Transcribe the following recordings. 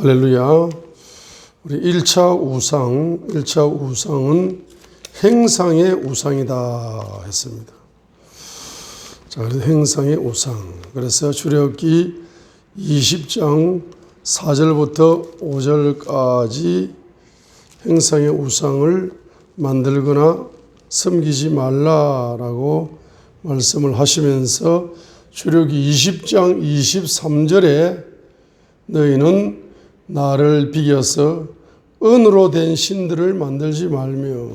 할렐루야. 우리 1차 우상은 행상의 우상이다 했습니다. 자, 그래서 행상의 우상. 그래서 출애굽기 20장 4절부터 5절까지 행상의 우상을 만들거나 섬기지 말라라고 말씀을 하시면서 출애굽기 20장 23절에 너희는 나를 비겨서 은으로 된 신들을 만들지 말며,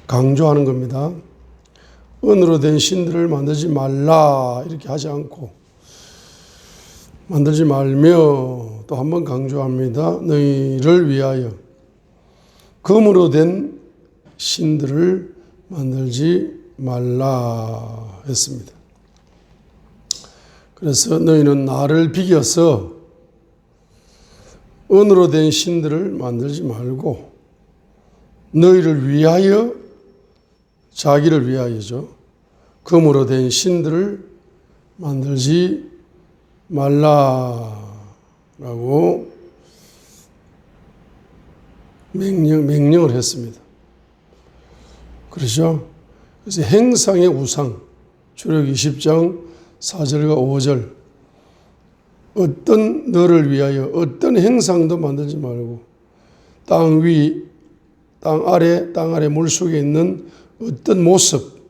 강조하는 겁니다. 은으로 된 신들을 만들지 말라 이렇게 하지 않고 만들지 말며 또 한 번 강조합니다. 너희를 위하여 금으로 된 신들을 만들지 말라 했습니다. 그래서 너희는 나를 비겨서 은으로 된 신들을 만들지 말고 너희를 위하여, 자기를 위하여죠, 금으로 된 신들을 만들지 말라라고 명령을 했습니다. 그렇죠? 그래서 행상의 우상, 출애굽기 20장 4절과 5절, 어떤 너를 위하여 어떤 행상도 만들지 말고 땅 위, 땅 아래 물속에 있는 어떤 모습,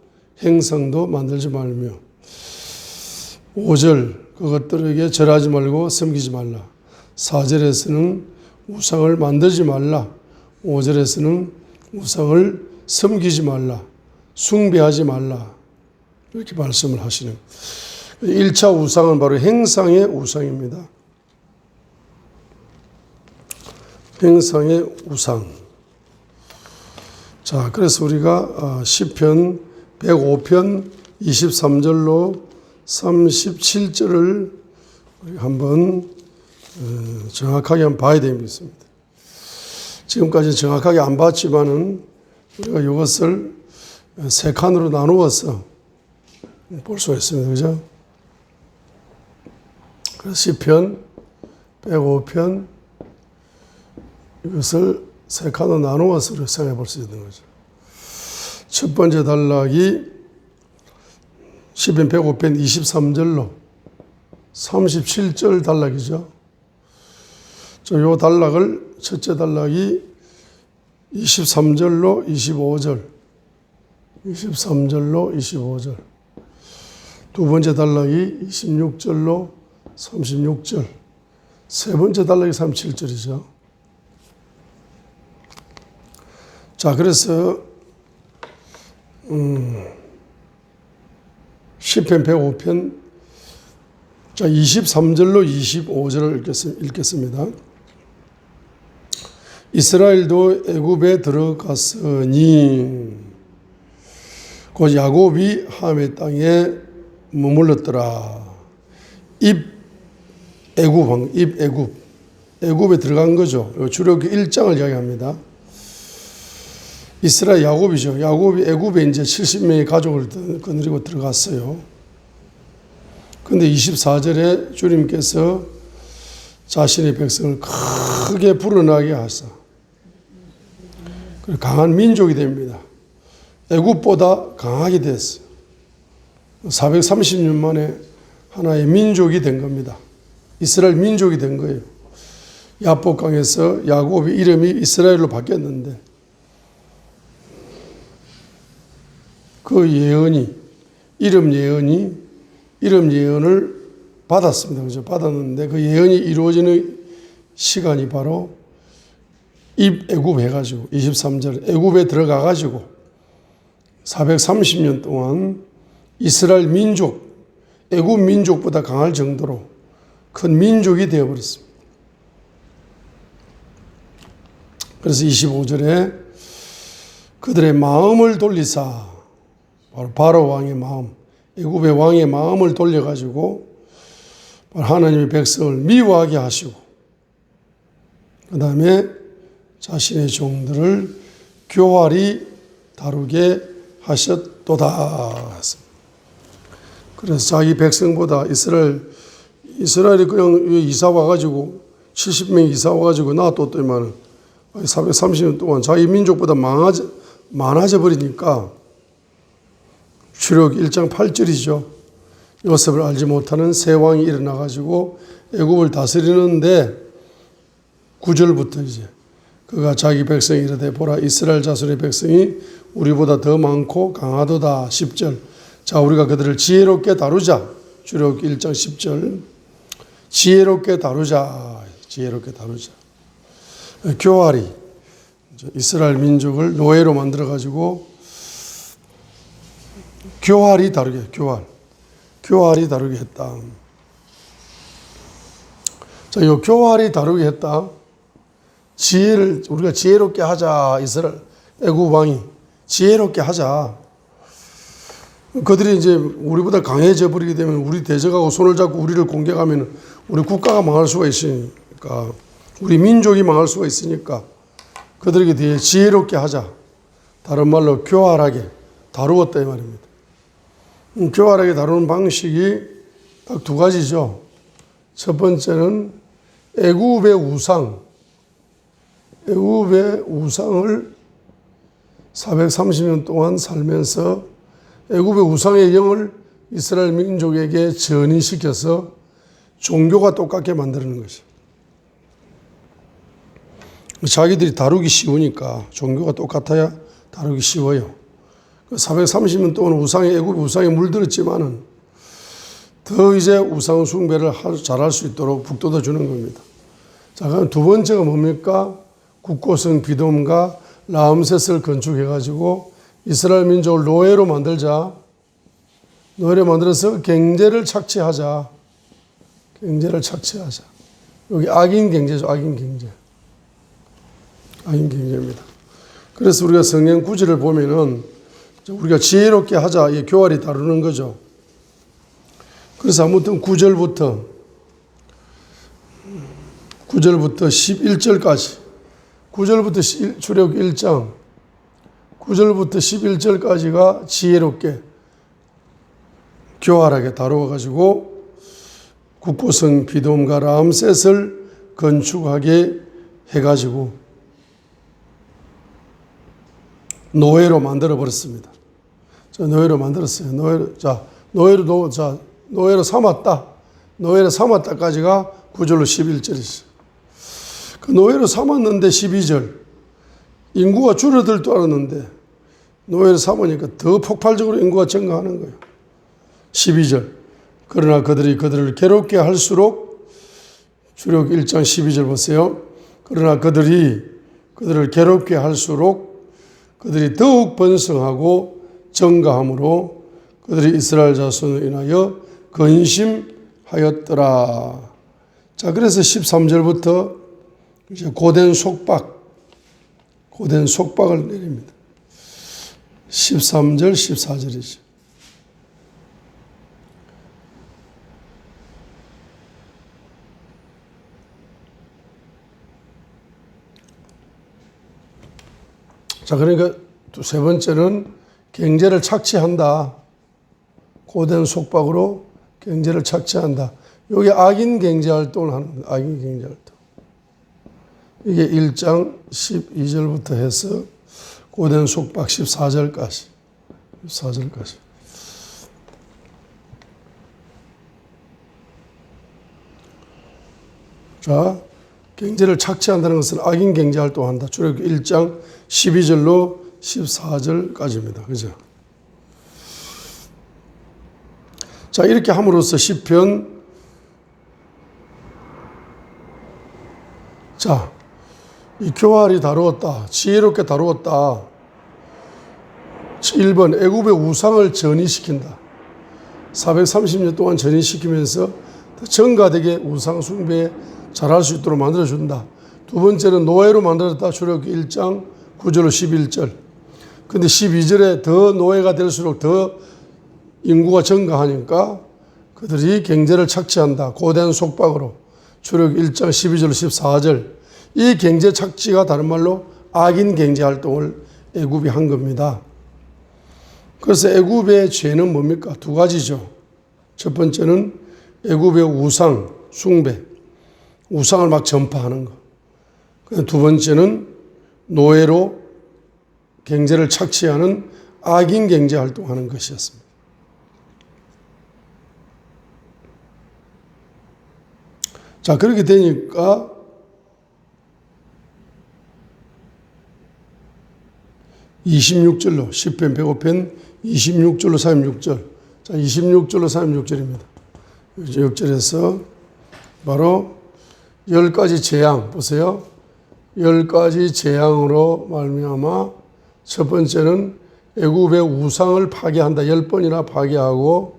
행상도 만들지 말며 5절, 그것들에게 절하지 말고 섬기지 말라. 4절에서는 우상을 만들지 말라. 5절에서는 우상을 섬기지 말라. 숭배하지 말라. 이렇게 말씀을 하시는 1차 우상은 바로 행상의 우상입니다. 행상의 우상. 자, 그래서 우리가 시편 105편 23절로 37절을 한번 정확하게 한번 봐야 되겠습니다. 지금까지 정확하게 안 봤지만은 우리가 이것을 세 칸으로 나누어서 볼 수가 있습니다. 그죠? 그래서 시편 105편 이것을 세 칸으로 나누어서 생각해 볼 수 있는 거죠. 첫 번째 단락이 시편 105편 23절로 37절 단락이죠. 요 단락을, 첫째 단락이 23절로 25절, 23절로 25절. 두 번째 단락이 26절로 36절. 세 번째 단락이 37절이죠. 자, 그래서 시편 105편, 자, 23절로 25절을 읽겠습니다. 이스라엘도 애굽에 들어갔으니 곧 야곱이 함의 땅에 머물렀더라. 애굽에 들어간 거죠. 출애굽기 1장을 이야기합니다. 이스라엘 야곱이죠. 야곱이 애굽에 이제 70명의 가족을 거느리고 들어갔어요. 그런데 24절에 주님께서 자신의 백성을 크게 불어나게 하사 강한 민족이 됩니다. 애굽보다 강하게 됐어요. 430년 만에 하나의 민족이 된 겁니다. 이스라엘 민족이 된 거예요. 야복강에서 야곱의 이름이 이스라엘로 바뀌었는데 그 이름 예언을 받았습니다. 그죠? 받았는데 그 예언이 이루어지는 시간이 바로 애굽 해가지고 23절 애굽에 들어가가지고 430년 동안 이스라엘 민족, 애굽 민족보다 강할 정도로 큰 민족이 되어버렸습니다. 그래서 25절에 그들의 마음을 돌리사, 바로 왕의 마음, 애굽의 왕의 마음을 돌려가지고 하나님의 백성을 미워하게 하시고 그 다음에 자신의 종들을 교활히 다루게 하셨도다. 그래서 자기 백성보다 이스라엘 이스라엘이 그냥 이사 와가지고 70명 이사 와가지고 놔뒀더니만 430년 동안 자기 민족보다 많아져 버리니까 출애굽 1장 8절이죠. 요셉을 알지 못하는 새 왕이 일어나가지고 애굽을 다스리는데 9절부터 이제 그가 자기 백성이 이르되 보라 이스라엘 자손의 백성이 우리보다 더 많고 강하도다. 10절 자 우리가 그들을 지혜롭게 다루자. 출애굽 1장 10절 지혜롭게 다루자. 교활이 이스라엘 민족을 노예로 만들어가지고 교활이 다루게 했다. 자, 이 교활이 다루게 했다. 우리가 지혜롭게 하자. 이스라엘 애굽 왕이 지혜롭게 하자. 그들이 이제 우리보다 강해져 버리게 되면 우리 대적하고 손을 잡고 우리를 공격하면 우리 국가가 망할 수가 있으니까 우리 민족이 망할 수가 있으니까 그들에게 대해 지혜롭게 하자. 다른 말로 교활하게 다루었다 이 말입니다. 교활하게 다루는 방식이 딱 두 가지죠. 첫 번째는 애굽의 우상을 430년 동안 살면서 애굽의 우상의 영을 이스라엘 민족에게 전이시켜서 종교가 똑같게 만드는 것이죠. 자기들이 다루기 쉬우니까 종교가 똑같아야 다루기 쉬워요. 430년 동안 애굽 우상에 물들었지만은 더 이제 우상 숭배를 잘할 수 있도록 북돋아 주는 겁니다. 자, 그럼 두 번째가 뭡니까? 국고성 비돔과 라암셋을 건축해가지고 이스라엘 민족을 노예로 만들어서 경제를 착취하자. 여기 악인 경제죠. 악인 경제입니다. 그래서 우리가 성경 구절을 보면은 우리가 지혜롭게 하자. 이 교활이 다루는 거죠. 그래서 아무튼 9절부터 11절까지 9절부터 출애굽 1장 9절부터 11절까지가 지혜롭게 교활하게 다루어가지고 국고성 비돔과 라암셋을 건축하게 해가지고 노예로 만들어 버렸습니다. 노예로 만들었어요. 노예로 삼았다. 노예로 삼았다까지가 9절로 11절이죠. 그 노예로 삼았는데 12절. 인구가 줄어들 줄 알았는데 노예로 삼으니까 더 폭발적으로 인구가 증가하는 거예요. 12절. 그러나 그들을 괴롭게 할수록 출애굽 1장 12절 보세요. 그러나 그들을 괴롭게 할수록 그들이 더욱 번성하고 증가함으로 그들이 이스라엘 자손을 인하여 근심하였더라. 자, 그래서 13절부터 이제 고된 속박을 내립니다. 13절, 14절이죠. 자, 그러니까 세 번째는 경제를 착취한다. 고된 속박으로 경제를 착취한다. 여기 악인 경제 활동을 하는 겁니다. 악인 경제 활동. 이게 1장 12절부터 해서 고된 속박 14절까지. 자, 경제를 착취한다는 것은 악인 경제 활동한다. 출애굽 1장 12절로 14절까지입니다. 그죠? 자, 이렇게 함으로써 시편, 자, 이 교활이 다루었다. 지혜롭게 다루었다. 1번, 애굽의 우상을 전이시킨다. 430년 동안 전이시키면서 더 정가되게 우상 숭배에 잘할 수 있도록 만들어준다. 두 번째는 노예로 만들었다. 출애굽 1장 9절로 11절. 근데 12절에 더 노예가 될수록 더 인구가 증가하니까 그들이 경제를 착취한다. 고된 속박으로. 출애굽 1장 12절로 14절. 이 경제 착취가 다른 말로 악인 경제 활동을 애굽이 한 겁니다. 그래서 애굽의 죄는 뭡니까? 두 가지죠. 첫 번째는 애굽의 우상, 숭배, 우상을 막 전파하는 것. 두 번째는 노예로 경제를 착취하는 악인 경제 활동하는 것이었습니다. 자, 그렇게 되니까 26절로 10편 105편 26절로 36절. 자, 26절로 36절입니다. 6절에서 바로 10가지 재앙 보세요. 10가지 재앙으로 말미암아 첫 번째는 애굽의 우상을 파괴한다. 10번이나 파괴하고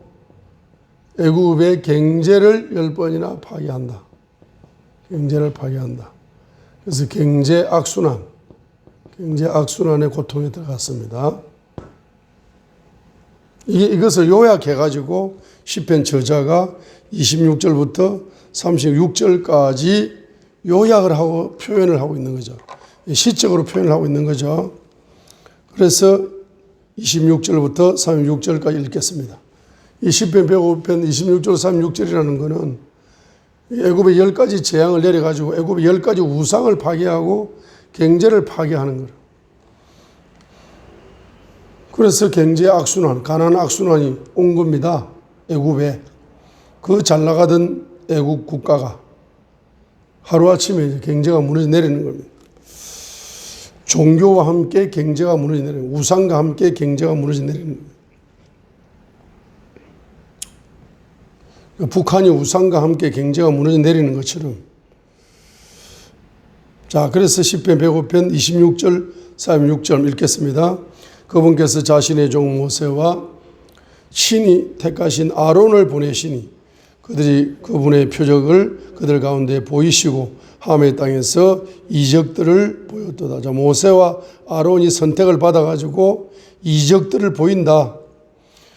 애굽의 경제를 10번이나 파괴한다. 경제를 파괴한다. 그래서 경제 악순환의 고통에 들어갔습니다. 이것을 요약해가지고 시편 저자가 26절부터 36절까지 요약을 하고 표현을 하고 있는 거죠. 시적으로 표현을 하고 있는 거죠. 그래서 26절부터 36절까지 읽겠습니다. 이 시편 105편 26절 36절이라는 것은 애굽의 10가지 재앙을 내려가지고 애굽의 10가지 우상을 파괴하고 경제를 파괴하는 거예요. 그래서 경제 악순환, 가난 악순환이 온 겁니다. 애굽에. 그 잘 나가던 애굽 국가가 하루아침에 경제가 무너져 내리는 겁니다. 종교와 함께 경제가 무너져 내리는 거예요. 우상과 함께 경제가 무너져 내리는 거예요. 북한이 우상과 함께 경제가 무너져 내리는 것처럼. 자, 그래서 시편 105편 26절 36절 읽겠습니다. 그분께서 자신의 종 모세와 신이 택하신 아론을 보내시니 그들이 그분의 표적을 그들 가운데 보이시고 함의 땅에서 이적들을 보였도다. 자, 모세와 아론이 선택을 받아가지고 이적들을 보인다.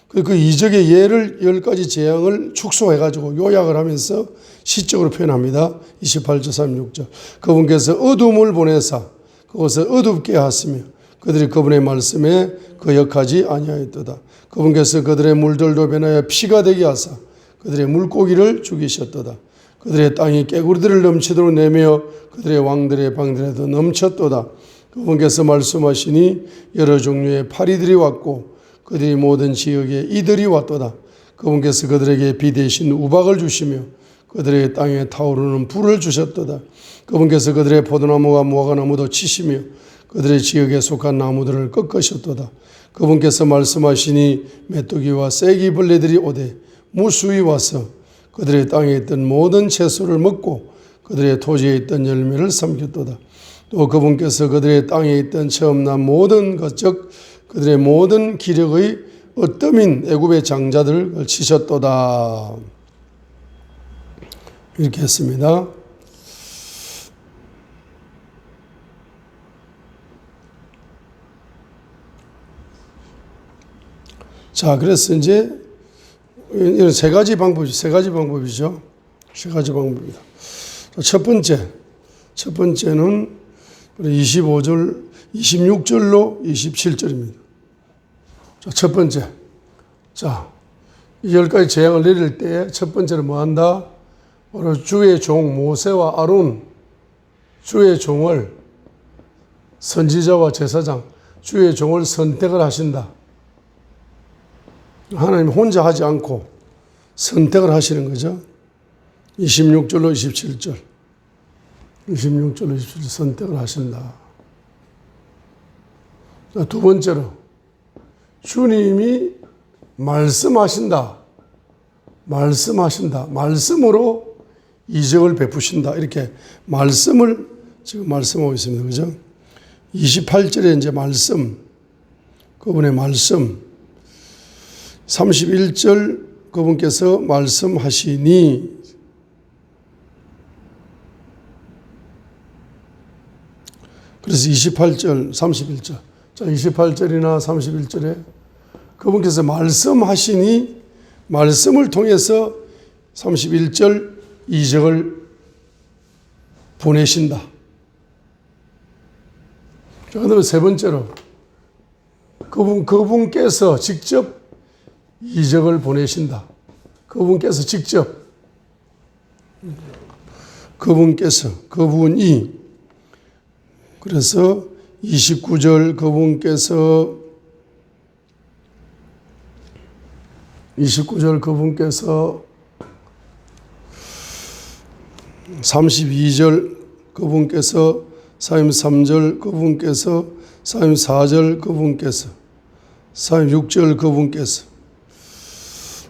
그 이적의 예를 10가지 재앙을 축소해가지고 요약을 하면서 시적으로 표현합니다. 28절 36절. 그분께서 어둠을 보내사 그것을 어둡게 하시며 그들이 그분의 말씀에 거역하지 아니하였도다. 그분께서 그들의 물들도 변하여 피가 되게 하사 그들의 물고기를 죽이셨도다. 그들의 땅이 깨구리들을 넘치도록 내며 그들의 왕들의 방들에도 넘쳤도다. 그분께서 말씀하시니 여러 종류의 파리들이 왔고 그들이 모든 지역에 이들이 왔도다. 그분께서 그들에게 비 대신 우박을 주시며 그들의 땅에 타오르는 불을 주셨도다. 그분께서 그들의 포도나무와 무화과나무도 치시며 그들의 지역에 속한 나무들을 꺾으셨도다. 그분께서 말씀하시니 메뚜기와 쐐기벌레들이 오되 무수히 와서 그들의 땅에 있던 모든 채소를 먹고 그들의 토지에 있던 열매를 삼켰도다. 또 그분께서 그들의 땅에 있던 처음 난 모든 것, 즉 그들의 모든 기력의 어떠민 애굽의 장자들을 치셨도다. 이렇게 했습니다. 자, 그래서 이제 이런 세 가지 방법이죠. 세 가지 방법입니다. 첫 번째는 26절로 27절입니다. 자, 첫 번째. 자, 이 10가지 재앙을 내릴 때 첫 번째는 뭐 한다? 바로 주의 종 모세와 아론, 주의 종을 선지자와 제사장, 주의 종을 선택을 하신다. 하나님 혼자 하지 않고 선택을 하시는 거죠. 26절로 27절. 26절로 27절 선택을 하신다. 자, 두 번째로 주님이 말씀하신다. 말씀으로 이적을 베푸신다. 이렇게 말씀을 지금 말씀하고 있습니다. 그죠? 28절에 이제 말씀, 그분의 말씀. 31절 그분께서 말씀하시니 그래서 28절, 31절. 자, 28절이나 31절에 그분께서 말씀하시니 말씀을 통해서 31절 이적을 보내신다. 자, 그다음에 세 번째로 그분께서 직접 이적을 보내신다. 그분께서 직접 그분께서, 그분이, 그래서 29절 그분께서 32절 그분께서 33절 그분께서 34절 그분께서 36절 그분께서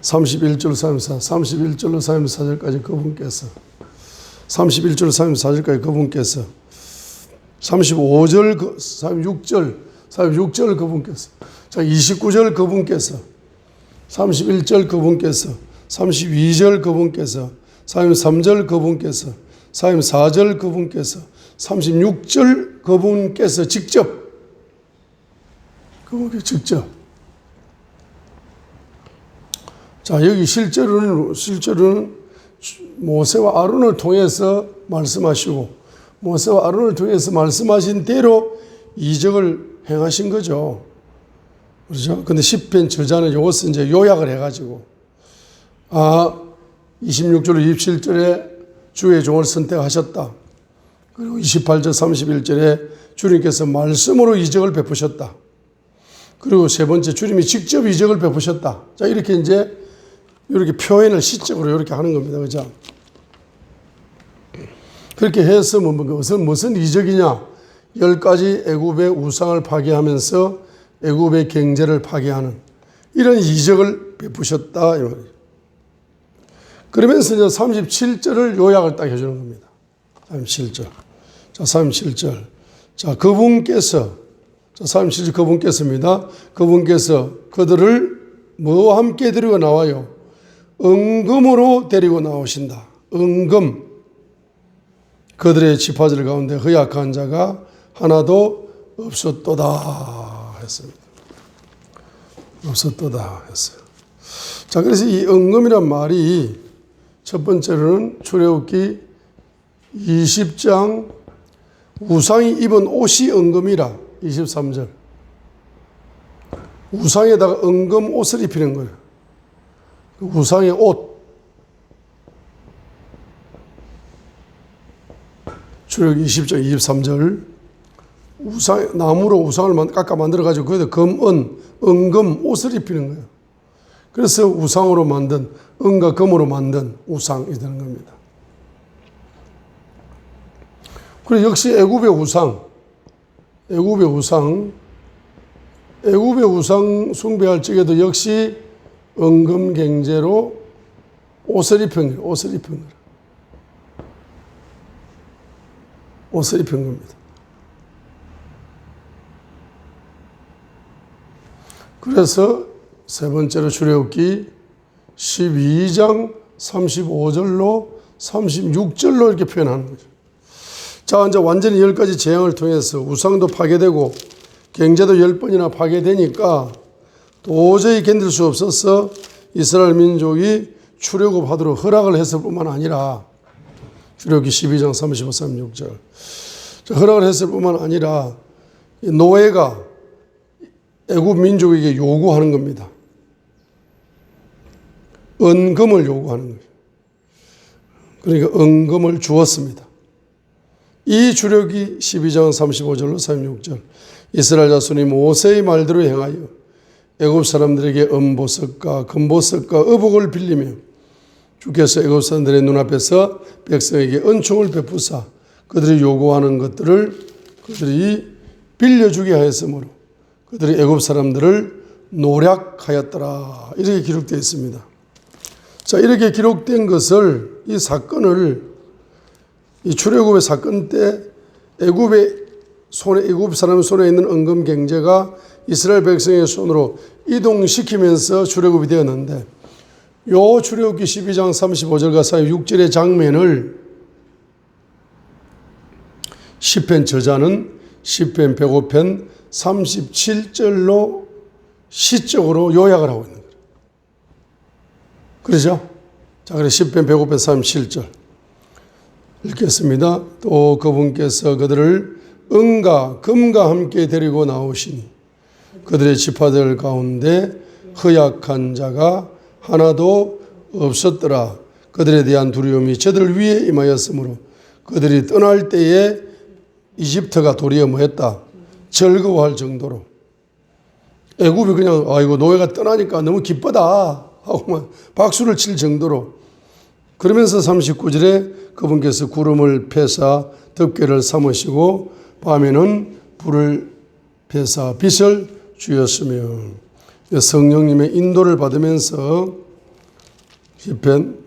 31절 34 31절로 34절까지 그분께서 31절 34절까지 그분께서 35절 36절 그분께서 자 29절 그분께서 31절 그분께서 32절 그분께서 33절 그분께서 34절 그분께서 36절 그분께서 직접 그분께 직접 자 여기 실제로는 모세와 아론을 통해서 말씀하시고 모세와 아론을 통해서 말씀하신 대로 이적을 행하신 거죠. 그렇죠? 근데 시편 저자는 이것을 이제 요약을 해가지고 26절 27절에 주의 종을 선택하셨다. 그리고 28절 31절에 주님께서 말씀으로 이적을 베푸셨다. 그리고 세 번째 주님이 직접 이적을 베푸셨다. 자 이렇게 이제 이렇게 표현을 시적으로 이렇게 하는 겁니다. 그죠? 그렇게 해서 무슨 이적이냐? 10가지 애굽의 우상을 파괴하면서 애굽의 경제를 파괴하는 이런 이적을 베푸셨다. 이 말이에요. 그러면서 이제 37절을 요약을 딱 해주는 겁니다. 37절. 자, 37절. 자, 그분께서, 자, 37절 그분께서입니다. 그분께서 그들을 뭐와 함께 데리고 나와요? 은금으로 데리고 나오신다. 은금. 그들의 지파들 가운데 허약한 자가 하나도 없었도다 했습니다. 없었도다 했어요. 자, 그래서 이 은금이란 말이 첫 번째로는 출애굽기 20장 우상이 입은 옷이 은금이라 23절. 우상에다가 은금 옷을 입히는 거예요. 우상의 옷. 출애굽기 20장 23절. 나무로 우상을 깎아 만들어가지고 거기다 금은, 은금 옷을 입히는 거예요. 그래서 우상으로 만든, 은과 금으로 만든 우상이 되는 겁니다. 그리고 역시 애굽의 우상 숭배할 적에도 역시 은금 경제로 옷을 입힌 거예요. 옷을 입힌 겁니다. 그래서 세 번째로 출애굽기 12장 35절로 36절로 이렇게 표현하는 거죠. 자, 이제 완전히 10가지 재앙을 통해서 우상도 파괴되고 경제도 10번이나 파괴되니까 도저히 견딜 수 없어서 이스라엘 민족이 출애굽하도록 허락을 했을 뿐만 아니라 출애굽기 12장 35, 36절 허락을 했을 뿐만 아니라 노예가 애굽 민족에게 요구하는 겁니다. 은금을 요구하는 거예요. 그러니까 은금을 주었습니다. 이 출애굽기 12장 35절로 36절 이스라엘 자손이 모세의 말대로 행하여 애굽 사람들에게 은보석과 금보석과 의복을 빌리며 주께서 애굽 사람들의 눈앞에서 백성에게 은총을 베푸사 그들이 요구하는 것들을 그들이 빌려주게 하였으므로 그들이 애굽 사람들을 노략하였더라. 이렇게 기록되어 있습니다. 자, 이렇게 기록된 것을 이 사건을 이 출애굽의 사건 때 애굽 사람의 손에 있는 은금 경제가 이스라엘 백성의 손으로 이동시키면서 출애굽이 되었는데 요 출애굽기 12장 35절과 46절의 장면을 시편 저자는 시편 105편 37절로 시적으로 요약을 하고 있는 거예요. 그렇죠? 자, 그래서 시편 105편 37절 읽겠습니다. 또 그분께서 그들을 은과 금과 함께 데리고 나오시니 그들의 지파들 가운데 허약한 자가 하나도 없었더라. 그들에 대한 두려움이 저들 위에 임하였으므로 그들이 떠날 때에 이집트가 도리어 뭐했다? 즐거워할 정도로. 애굽이 그냥 아이고 노예가 떠나니까 너무 기쁘다 하고 박수를 칠 정도로. 그러면서 39절에 그분께서 구름을 패사 덮개를 삼으시고 밤에는 불을 패사 빛을 주였으며. 성령님의 인도를 받으면서 시편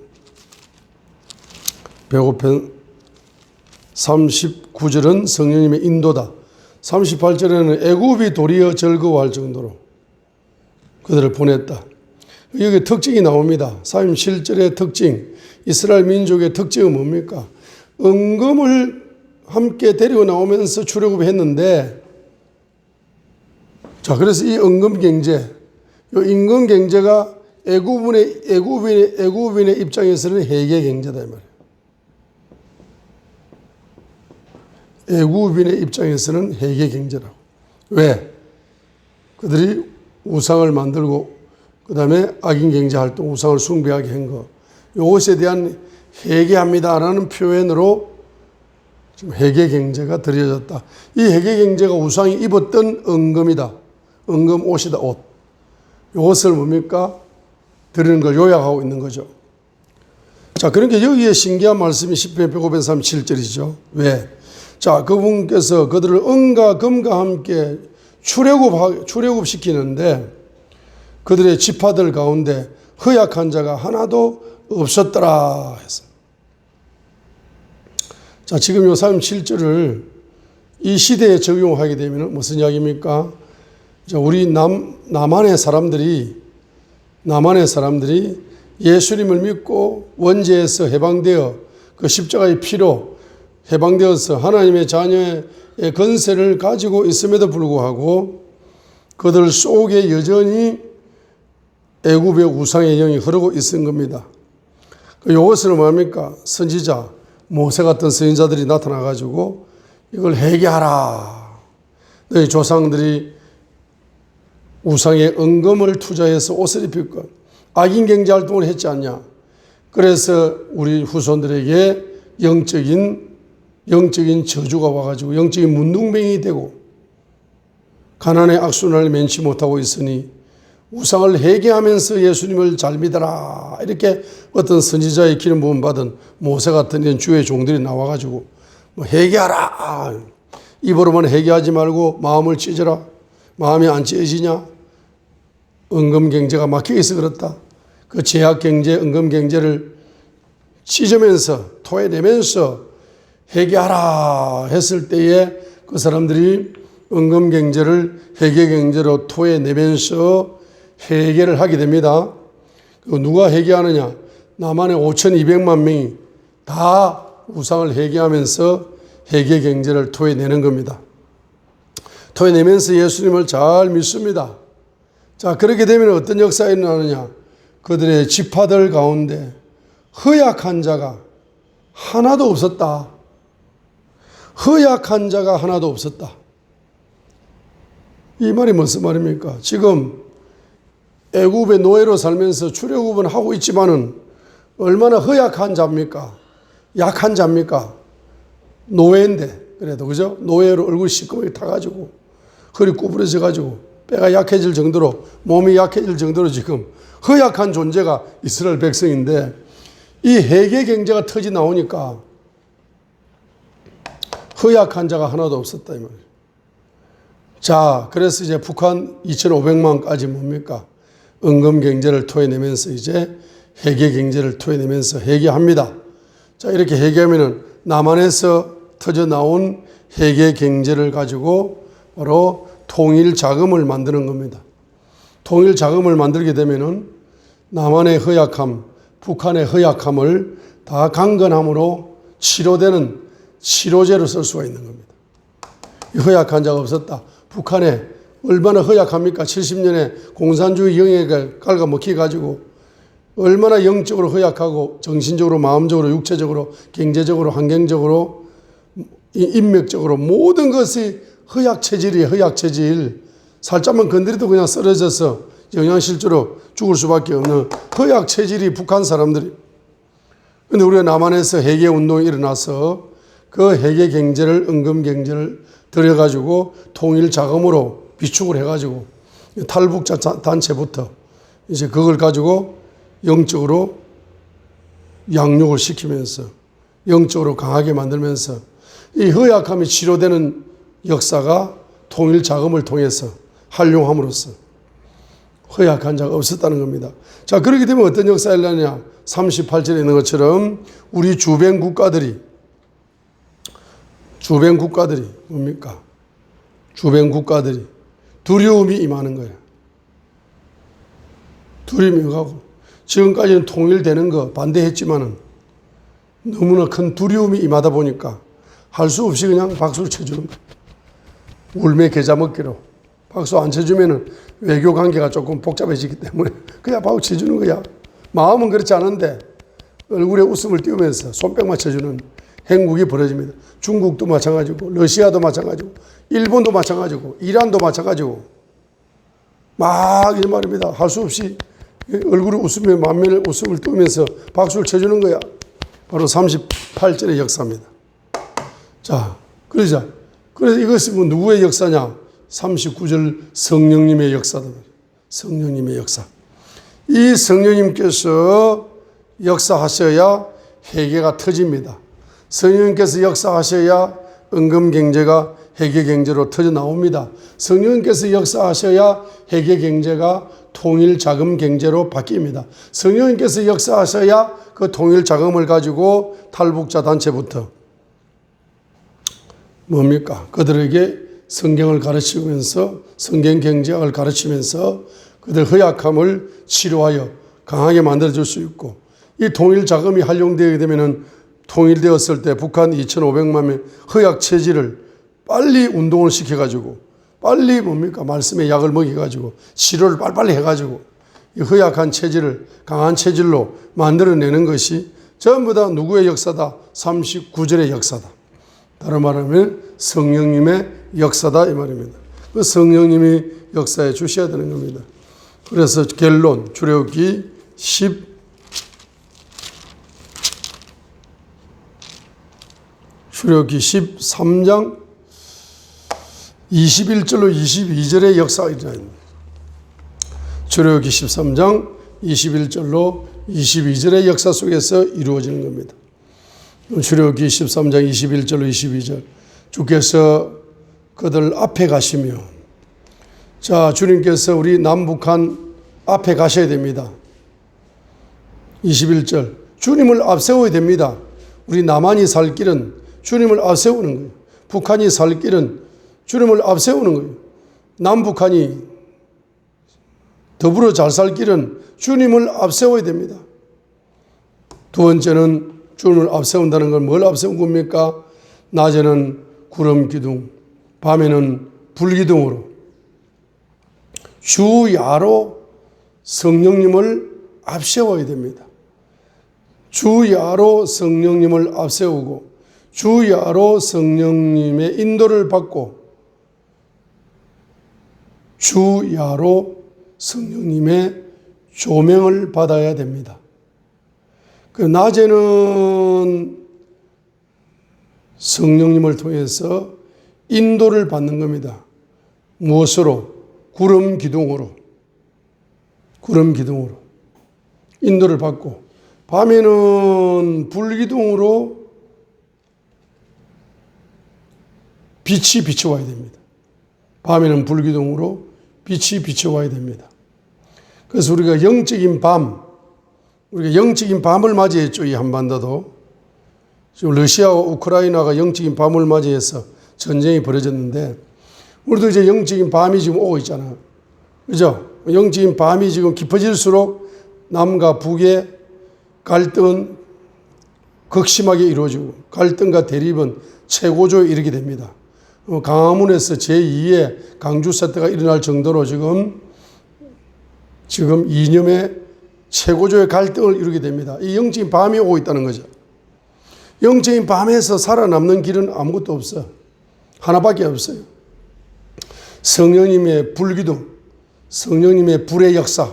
105편 39절은 성령님의 인도다. 38절에는 애굽이 도리어 즐거워할 정도로 그들을 보냈다. 여기 특징이 나옵니다. 37절의 특징, 이스라엘 민족의 특징은 뭡니까? 은금을 함께 데리고 나오면서 출애굽했는데, 자, 그래서 이 은금 경제, 이 임금 경제가 애굽인의 입장에서는 회개 경제다 이 말이에요. 애굽인의 입장에서는 회개 경제라고. 왜? 그들이 우상을 만들고 그 다음에 악인 경제 활동, 우상을 숭배하게 한 거, 이것에 대한 회개합니다라는 표현으로 지금 회개 경제가 드려졌다. 이 회개 경제가 우상이 입었던 은금이다. 은금 옷이다, 옷. 이것을 뭡니까? 드리는 걸 요약하고 있는 거죠. 자, 그러니까 여기에 신기한 말씀이 시편 137절이죠. 왜? 자, 그분께서 그들을 은과 금과 함께 출애굽시키는데 그들의 지파들 가운데 허약한 자가 하나도 없었더라 했어. 자, 지금 요 37절을 이 시대에 적용하게 되면 무슨 이야기입니까? 자, 우리 남한의 사람들이 예수님을 믿고 원죄에서 해방되어 그 십자가의 피로 해방되어서 하나님의 자녀의 건세를 가지고 있음에도 불구하고 그들 속에 여전히 애굽의 우상의 영이 흐르고 있는 겁니다. 이것을 뭐합니까? 선지자, 모세 같은 선지자들이 나타나가지고 이걸 회개하라. 너희 조상들이 우상의 은금을 투자해서 옷을 입힐 것, 악인 경제 활동을 했지 않냐. 그래서 우리 후손들에게 영적인 저주가 와가지고 영적인 문둥병이 되고 가난의 악순환을 면치 못하고 있으니 우상을 회개하면서 예수님을 잘 믿어라. 이렇게 어떤 선지자의 기름 부음 받은 모세 같은 이런 주의 종들이 나와가지고 뭐 회개하라. 입으로만 회개하지 말고 마음을 찢어라. 마음이 안 찢어지냐? 은금 경제가 막혀 있어 그렇다. 그 제약 경제, 은금 경제를 찢으면서 토해내면서 회개하라 했을 때에 그 사람들이 은금 경제를 회개 경제로 토해내면서 회개를 하게 됩니다. 누가 회개하느냐? 남한의 5,200만 명이 다 우상을 회개하면서 회개 경제를 토해내는 겁니다. 토해내면서 예수님을 잘 믿습니다. 자, 그렇게 되면 어떤 역사가 일어나느냐? 그들의 지파들 가운데 허약한 자가 하나도 없었다. 허약한 자가 하나도 없었다. 이 말이 무슨 말입니까? 지금 애굽의 노예로 살면서 출애굽은 하고 있지만은 얼마나 허약한 자입니까? 약한 자입니까? 노예인데 그래도 그죠? 노예로 얼굴 시꺼멓게 타가지고 허리 구부러져 가지고 뼈가 약해질 정도로 몸이 약해질 정도로 지금 허약한 존재가 이스라엘 백성인데 이 회개 경제가 터지 나오니까 허약한 자가 하나도 없었다 이 말이에요. 자, 그래서 이제 북한 2,500만까지 뭡니까? 은금 경제를 토해내면서 이제 회개 경제를 토해내면서 회개합니다. 자, 이렇게 회개하면은 남한에서 터져 나온 회개 경제를 가지고 바로 통일 자금을 만드는 겁니다. 통일 자금을 만들게 되면은 남한의 허약함, 북한의 허약함을 다 강건함으로 치료되는 치료제로 쓸 수가 있는 겁니다. 이 허약한 자가 없었다. 북한에 얼마나 허약합니까? 70년에 공산주의 영역을 갉아먹혀 가지고 얼마나 영적으로 허약하고 정신적으로, 마음적으로, 육체적으로, 경제적으로, 환경적으로, 인맥적으로 모든 것이 허약체질이에요. 허약체질. 살짝만 건드려도 그냥 쓰러져서 영양실조로 죽을 수밖에 없는 허약체질이 북한 사람들이. 근데 우리가 남한에서 해계 운동이 일어나서 그 해계 경제를, 은금 경제를 들여가지고 통일 자금으로 비축을 해가지고 탈북자 단체부터 이제 그걸 가지고 영적으로 양육을 시키면서 영적으로 강하게 만들면서 이 허약함이 치료되는 역사가 통일 자금을 통해서 활용함으로써 허약한 자가 없었다는 겁니다. 자, 그렇게 되면 어떤 역사가 일어나냐? 38절에 있는 것처럼 우리 주변 국가들이 뭡니까? 주변 국가들이 두려움이 임하는 거예요. 두려움이 임하고 지금까지는 통일되는 거 반대했지만은 너무나 큰 두려움이 임하다 보니까 할 수 없이 그냥 박수를 쳐주는 거예요. 울며 겨자 먹기로. 박수 안 쳐주면은 외교 관계가 조금 복잡해지기 때문에 그냥 박수 쳐주는 거야. 마음은 그렇지 않은데 얼굴에 웃음을 띄우면서 손뼉만 쳐주는 행국이 벌어집니다. 중국도 마찬가지고, 러시아도 마찬가지고, 일본도 마찬가지고, 이란도 마찬가지고, 막 이 말입니다. 할 수 없이 얼굴을 웃으며 만면에 웃음을 띄우면서 박수를 쳐주는 거야. 바로 38절의 역사입니다. 자, 그러자. 그래서 이것이 뭐 누구의 역사냐? 39절 성령님의 역사다. 성령님의 역사. 이 성령님께서 역사하셔야 회개가 터집니다. 성령님께서 역사하셔야 은금 경제가 회개 경제로 터져 나옵니다. 성령님께서 역사하셔야 회개 경제가 통일 자금 경제로 바뀝니다. 성령님께서 역사하셔야 그 통일 자금을 가지고 탈북자 단체부터 뭡니까? 그들에게 성경을 가르치면서 성경 경제학을 가르치면서 그들 허약함을 치료하여 강하게 만들어줄 수 있고, 이 통일 자금이 활용되게 되면은 통일되었을 때 북한 2,500만 명 허약 체질을 빨리 운동을 시켜가지고 빨리 뭡니까? 말씀의 약을 먹여가지고 치료를 빨리빨리 해가지고 이 허약한 체질을 강한 체질로 만들어내는 것이 전부 다 누구의 역사다? 39절의 역사다. 다른 말하면 성령님의 역사다 이 말입니다. 그 성령님이 역사에 주셔야 되는 겁니다. 그래서 결론 출애굽기 13장 21절로 22절의 역사가 일어납니다. 출애굽기 13장 21절로 22절의 역사 속에서 이루어지는 겁니다. 출애굽기 13장 21절로 22절 주께서 그들 앞에 가시며, 자, 주님께서 우리 남북한 앞에 가셔야 됩니다. 21절 주님을 앞세워야 됩니다. 우리 남한이 살 길은 주님을 앞세우는 거예요. 북한이 살 길은 주님을 앞세우는 거예요. 남북한이 더불어 잘 살 길은 주님을 앞세워야 됩니다. 두 번째는 주님을 앞세운다는 건 뭘 앞세운 겁니까? 낮에는 구름 기둥, 밤에는 불 기둥으로 주야로 성령님을 앞세워야 됩니다. 주야로 성령님을 앞세우고 주야로 성령님의 인도를 받고 주야로 성령님의 조명을 받아야 됩니다. 그 낮에는 성령님을 통해서 인도를 받는 겁니다. 무엇으로? 구름 기둥으로 인도를 받고, 밤에는 불 기둥으로 빛이 비춰와야 됩니다. 밤에는 불 기둥으로 빛이 비춰와야 됩니다. 그래서 우리가 영적인 밤을 맞이했죠. 이 한반도도. 지금 러시아와 우크라이나가 영적인 밤을 맞이해서 전쟁이 벌어졌는데, 우리도 이제 영적인 밤이 지금 오고 있잖아요. 그죠? 영적인 밤이 지금 깊어질수록 남과 북의 갈등은 극심하게 이루어지고, 갈등과 대립은 최고조에 이르게 됩니다. 광화문에서 제2의 강주 사태가 일어날 정도로 지금 이념의 최고조의 갈등을 이루게 됩니다. 이 영적인 밤이 오고 있다는 거죠. 영적인 밤에서 살아남는 길은 아무것도 없어요. 하나밖에 없어요. 성령님의 불기둥, 성령님의 불의 역사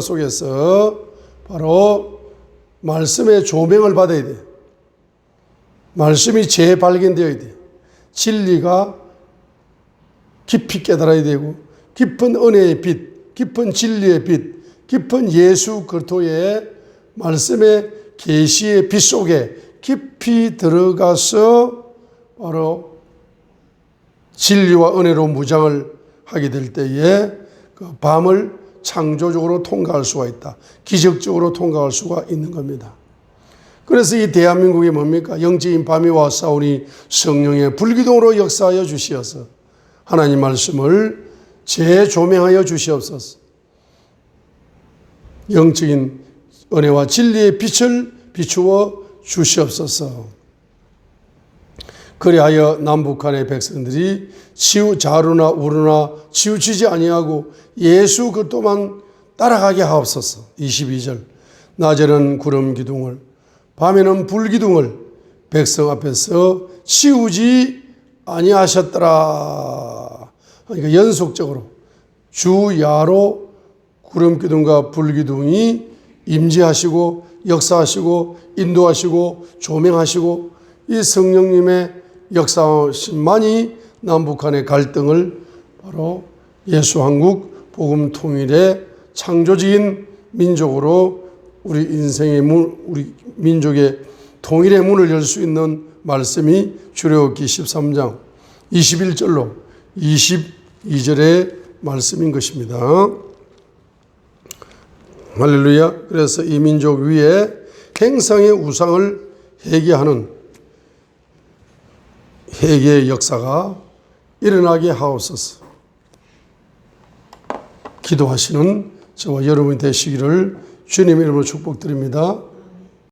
속에서 바로 말씀의 조명을 받아야 돼. 말씀이 재발견되어야 돼. 진리가 깊이 깨달아야 되고 깊은 은혜의 빛, 깊은 진리의 빛, 깊은 예수 그리스도의 말씀의 계시의 빛 속에 깊이 들어가서 바로 진리와 은혜로 무장을 하게 될 때에 그 밤을 창조적으로 통과할 수가 있다. 기적적으로 통과할 수가 있는 겁니다. 그래서 이 대한민국이 뭡니까? 영적인 밤이 와 싸우니 성령의 불기둥으로 역사하여 주시어서 하나님 말씀을 재조명하여 주시옵소서. 영적인 은혜와 진리의 빛을 비추어 주시옵소서. 그리하여 남북한의 백성들이 자루나 우루나 치우치지 아니하고 예수 그리스도만 따라가게 하옵소서. 22절 낮에는 구름 기둥을 밤에는 불 기둥을 백성 앞에서 치우지 아니하셨더라. 그러니까 연속적으로 주야로 구름 기둥과 불 기둥이 임재하시고 역사하시고 인도하시고 조명하시고 이 성령님의 역사하심만이 남북한의 갈등을 바로 예수 한국 복음 통일의 창조적인 민족으로 우리 인생의 문, 우리 민족의 통일의 문을 열 수 있는 말씀이 출애굽기 13장 21절로 22절의 말씀인 것입니다. 할렐루야. 그래서 이 민족 위에 행성의 우상을 회개하는 회개의 역사가 일어나게 하옵소서. 기도하시는 저와 여러분이 되시기를 주님의 이름으로 축복드립니다.